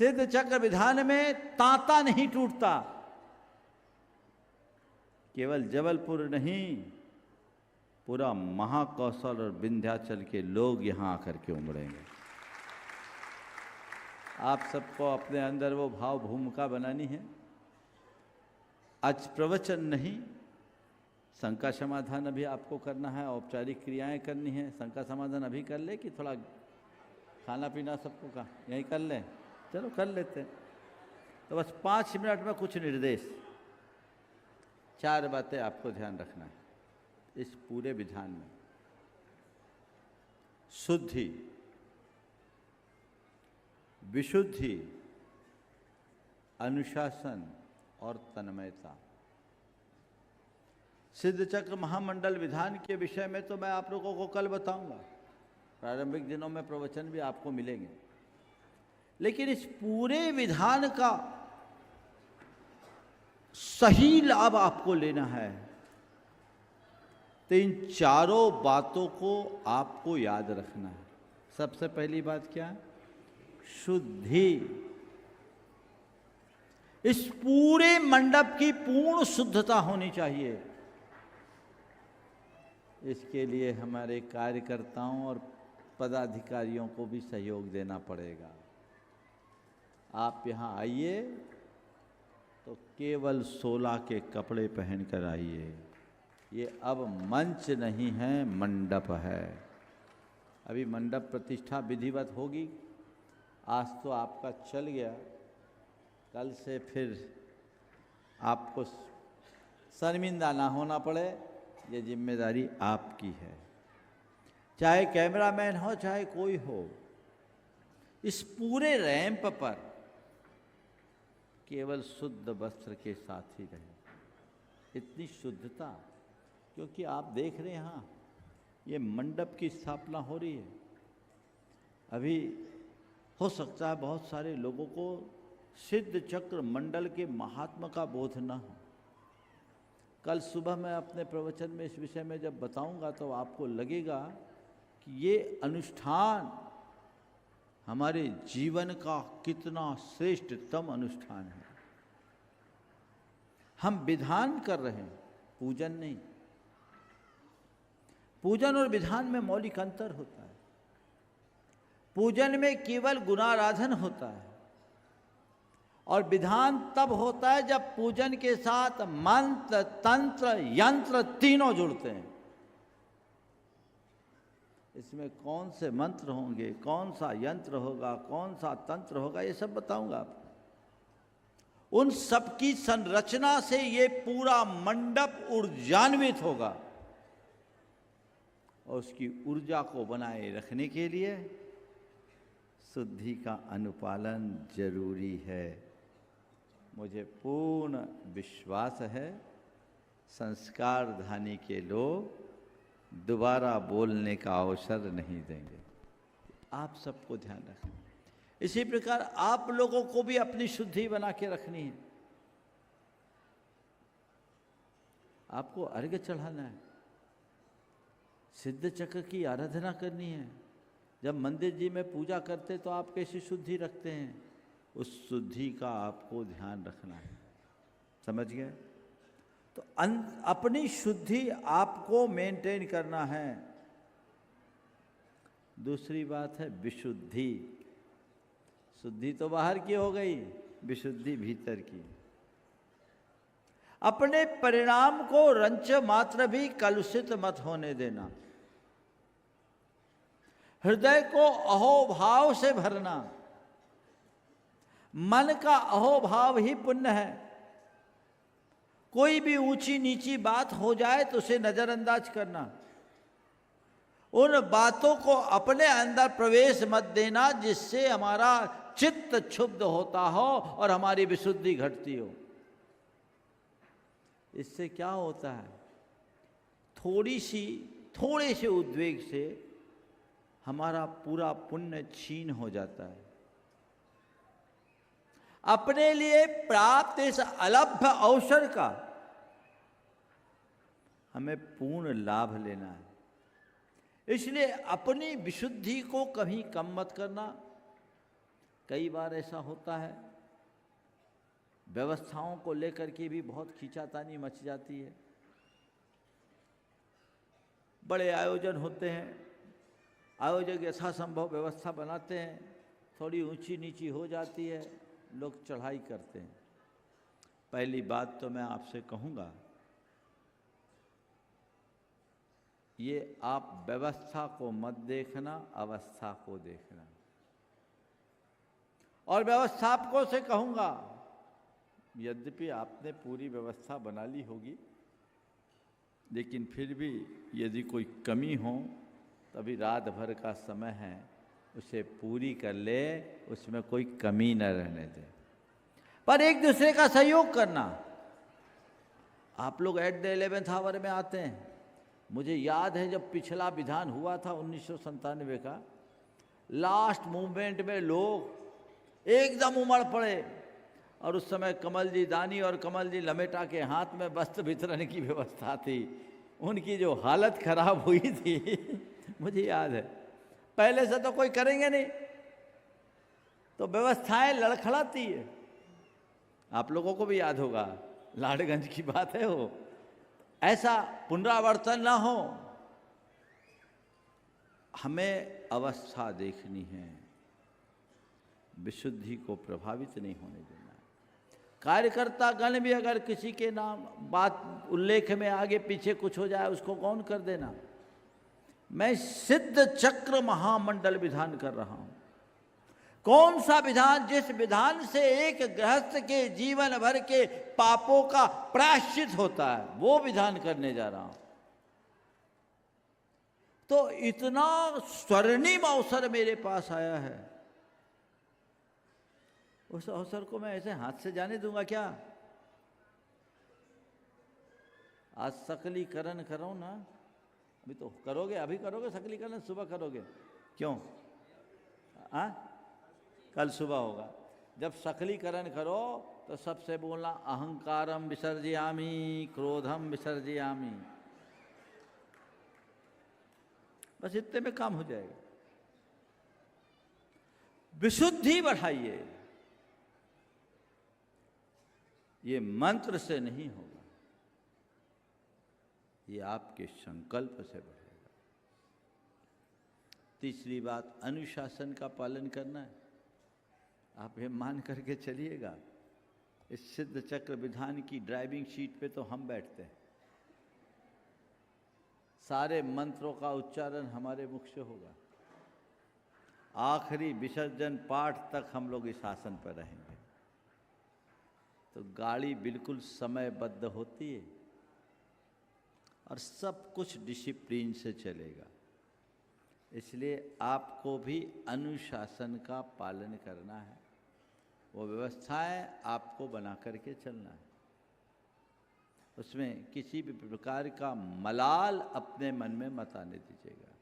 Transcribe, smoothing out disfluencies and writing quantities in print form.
सिद्ध चक्र विधान में तांता नहीं टूटता। केवल जबलपुर नहीं, पूरा महाकौशल और विंध्याचल के लोग यहां आकर के उमड़ेंगे। आप सबको अपने अंदर वो भाव भूमिका बनानी है। आज प्रवचन नहीं, शंका समाधान अभी आपको करना है, औपचारिक क्रियाएं करनी है। शंका समाधान अभी कर ले कि थोड़ा खाना पीना सबको का यहीं कर लें? चलो कर लेते हैं। तो बस 5 मिनट में कुछ निर्देश, 4 बातें आपको ध्यान रखना है इस पूरे विधान में। शुद्धि, विशुद्धि, अनुशासन और तन्मयता। सिद्ध चक्र महामंडल विधान के विषय में तो मैं आप लोगों को कल बताऊंगा, प्रारंभिक दिनों में प्रवचन भी आपको मिलेंगे। लेकिन इस पूरे विधान का सही लाभ आपको लेना है तो इन चारों बातों को आपको याद रखना है। सबसे पहली बात क्या है? शुद्धि। इस पूरे मंडप की पूर्ण शुद्धता होनी चाहिए। इसके लिए हमारे कार्यकर्ताओं और पदाधिकारियों को भी सहयोग देना पड़ेगा। आप यहाँ आइए तो केवल 16 के कपड़े पहनकर आइए। ये अब मंच नहीं है, मंडप है। अभी मंडप प्रतिष्ठा विधिवत होगी। आज तो आपका चल गया, कल से फिर आपको शर्मिंदा ना होना पड़े, ये जिम्मेदारी आपकी है। चाहे कैमरामैन हो चाहे कोई हो, इस पूरे रैंप पर केवल शुद्ध वस्त्र के साथ ही रहे। इतनी शुद्धता, क्योंकि आप देख रहे हैं यहाँ ये मंडप की स्थापना हो रही है। अभी हो सकता है बहुत सारे लोगों को सिद्ध चक्र मंडल के महात्मा का बोध न हो। कल सुबह मैं अपने प्रवचन में इस विषय में जब बताऊंगा तो आपको लगेगा कि ये अनुष्ठान हमारे जीवन का कितना श्रेष्ठतम अनुष्ठान है। हम विधान कर रहे हैं, पूजन नहीं। पूजन और विधान में मौलिक अंतर होता है। पूजन में केवल गुणाराधन होता है और विधान तब होता है जब पूजन के साथ मंत्र, तंत्र, यंत्र तीनों जुड़ते हैं। इसमें कौन से मंत्र होंगे, कौन सा यंत्र होगा, कौन सा तंत्र होगा, ये सब बताऊंगा आपको। उन सब की संरचना से ये पूरा मंडप ऊर्जान्वित होगा और उसकी ऊर्जा को बनाए रखने के लिए शुद्धि का अनुपालन जरूरी है। मुझे पूर्ण विश्वास है संस्कार धानी के लोग दोबारा बोलने का अवसर नहीं देंगे। आप सबको ध्यान रखना। इसी प्रकार आप लोगों को भी अपनी शुद्धि बना के रखनी है। आपको अर्घ्य चढ़ाना है, सिद्ध चक्र की आराधना करनी है। जब मंदिर जी में पूजा करते तो आप कैसी शुद्धि रखते हैं, उस शुद्धि का आपको ध्यान रखना है। समझ गए? तो अपनी शुद्धि आपको मेंटेन करना है। दूसरी बात है विशुद्धि। शुद्धि तो बाहर की हो गई, विशुद्धि भीतर की। अपने परिणाम को रंच मात्र भी कलुषित मत होने देना। हृदय को अहोभाव से भरना। मन का अहोभाव ही पुण्य है। कोई भी ऊंची नीची बात हो जाए तो उसे नजरअंदाज करना। उन बातों को अपने अंदर प्रवेश मत देना जिससे हमारा चित्त क्षुब्ध होता हो और हमारी विशुद्धि घटती हो। इससे क्या होता है, थोड़े से उद्वेग से हमारा पूरा पुण्य क्षीण हो जाता है। अपने लिए प्राप्त इस अलभ्य अवसर का हमें पूर्ण लाभ लेना है। इसलिए अपनी विशुद्धि को कभी कम मत करना, कई बार ऐसा होता है, व्यवस्थाओं को लेकर के भी बहुत खींचातानी मच जाती है। बड़े आयोजन होते हैं, आयोजक यथासंभव व्यवस्था बनाते हैं, थोड़ी ऊंची नीची हो जाती है, लोग चढ़ाई करते हैं। पहली बात तो मैं आपसे कहूँगा, ये आप व्यवस्था को मत देखना, अवस्था को देखना। और व्यवस्थापकों से कहूँगा, यद्यपि आपने पूरी व्यवस्था बना ली होगी, लेकिन फिर भी यदि कोई कमी हो तभी रात भर का समय है, उसे पूरी कर ले, उसमें कोई कमी न रहने दे। पर एक दूसरे का सहयोग करना। आप लोग एट द 11th आवर में आते हैं। मुझे याद है जब पिछला विधान हुआ था 1997 का, लास्ट मूवमेंट में लोग एकदम उमड़ पड़े और उस समय कमल जी दानी और कमल जी लमेटा के हाथ में वस्त्र वितरण की व्यवस्था थी। उनकी जो हालत खराब हुई थी मुझे याद है। पहले से तो कोई करेंगे नहीं, तो व्यवस्थाएं लड़खड़ाती है। आप लोगों को भी याद होगा, लाडगंज की बात है वो। ऐसा पुनरावर्तन ना हो। हमें अवस्था देखनी है, विशुद्धि को प्रभावित नहीं होने देना है। कार्यकर्ता गण भी अगर किसी के नाम बात उल्लेख में आगे पीछे कुछ हो जाए, उसको कौन कर देना। मैं सिद्ध चक्र महामंडल विधान कर रहा हूं। कौन सा विधान? जिस विधान से एक गृहस्थ के जीवन भर के पापों का प्रायश्चित होता है, वो विधान करने जा रहा हूं। तो इतना स्वर्णिम अवसर मेरे पास आया है, उस अवसर को मैं ऐसे हाथ से जाने दूंगा क्या? आज सकलीकरण करो ना, अभी तो करोगे, अभी करोगे सकलीकरण, सुबह करोगे क्यों? कल सुबह होगा। जब सकलीकरण करो तो सबसे बोलना अहंकारम विसर्जयामि, क्रोधम विसर्जयामि। बस इतने में काम हो जाएगा। विशुद्धि बढ़ाइए, ये मंत्र से नहीं होगा, ये आपके संकल्प से बढ़ेगा। तीसरी बात, अनुशासन का पालन करना है। आप ये मान करके चलिएगा, इस सिद्ध चक्र विधान की ड्राइविंग सीट पे तो हम बैठते हैं। सारे मंत्रों का उच्चारण हमारे मुख से होगा। आखिरी विसर्जन पाठ तक हम लोग इस आसन पर रहेंगे। तो गाड़ी बिल्कुल समयबद्ध होती है और सब कुछ डिसिप्लिन से चलेगा। इसलिए आपको भी अनुशासन का पालन करना है। वो व्यवस्थाएं आपको बना करके चलना है। उसमें किसी भी प्रकार का मलाल अपने मन में मत आने दीजिएगा।